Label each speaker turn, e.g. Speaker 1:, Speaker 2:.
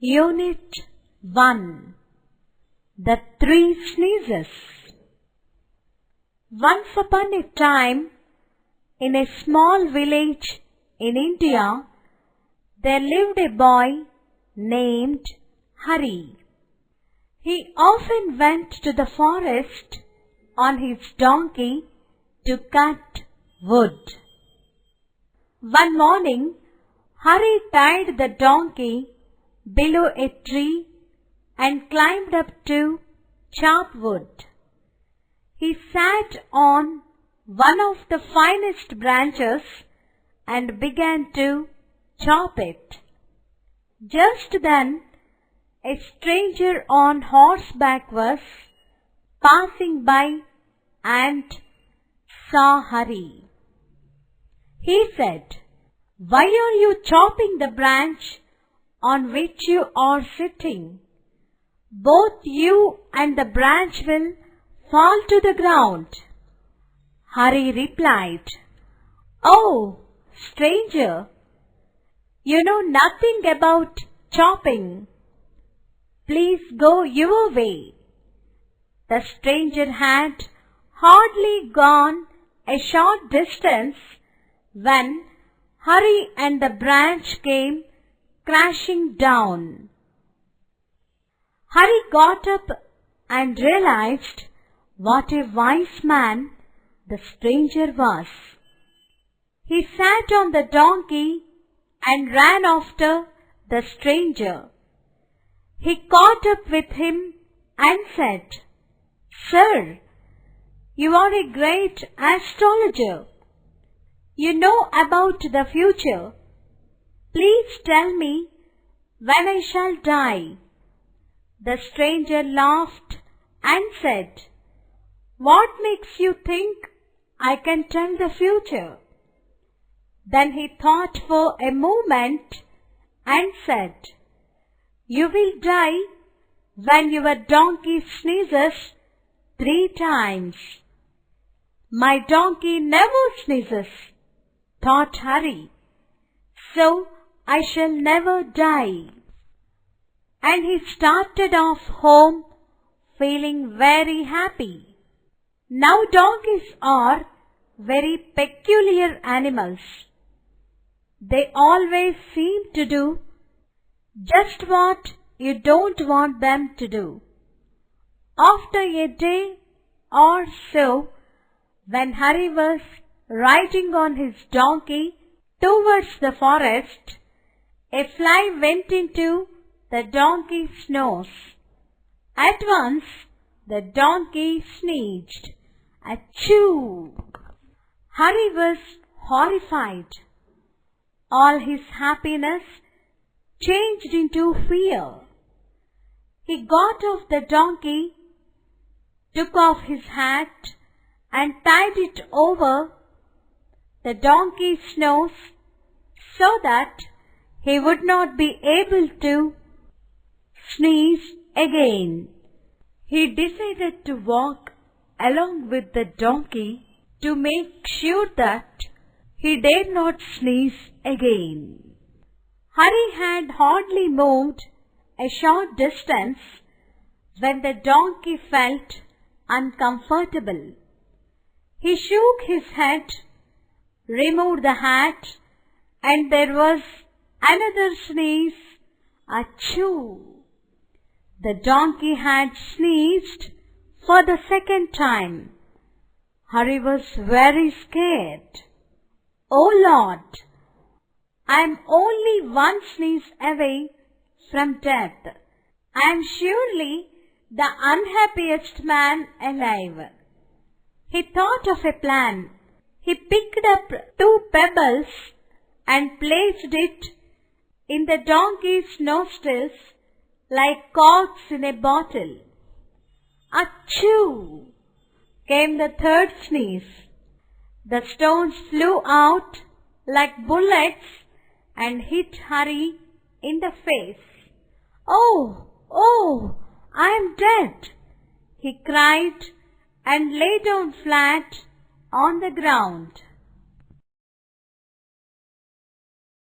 Speaker 1: Unit 1. The Three Sneezes. Once upon a time, in a small village in India, there lived a boy named Hari. He often went to the forest on his donkey to cut wood. One morning, Hari tied the donkey below a tree and climbed up to chop wood. He sat on one of the finest branches and began to chop it. Just then, a stranger on horseback was passing by and saw Hari. He said, "Why are you chopping the branch on which you are sitting? Both you and the branch will fall to the ground." Hari replied, "Oh, stranger, you know nothing about chopping. Please go your way." The stranger had hardly gone a short distance when Hari and the branch came crashing down. Hari got up and realized what a wise man the stranger was. He sat on the donkey and ran after the stranger. He caught up with him and said, "Sir, you are a great astrologer. You know about the future. Please tell me when I shall die." The stranger laughed and said, "What makes you think I can tell the future?" Then he thought for a moment and said, "You will die when your donkey sneezes 3 times." "My donkey never sneezes," thought Hari, "so I shall never die." And he started off home feeling very happy. Now donkeys are very peculiar animals. They always seem to do just what you don't want them to do. After a day or so, when Hari was riding on his donkey towards the forest, a fly went into the donkey's nose. At once, the donkey sneezed. Achoo! Hari was horrified. All his happiness changed into fear. He got off the donkey, took off his hat, and tied it over the donkey's nose so that he would not be able to sneeze again. He decided to walk along with the donkey to make sure that he dare not sneeze again. Hari had hardly moved a short distance when the donkey felt uncomfortable. He shook his head, removed the hat, and there was another sneeze. Achoo! The donkey had sneezed for the second time. Hari was very scared. "Oh Lord, I am only one sneeze away from death. I am surely the unhappiest man alive." He thought of a plan. He picked up 2 pebbles and placed it in the donkey's nostrils like corks in a bottle. Achoo! Came the third sneeze. The stones flew out like bullets and hit Hari in the face. "Oh, oh, I am dead!" he cried and lay down flat on the ground.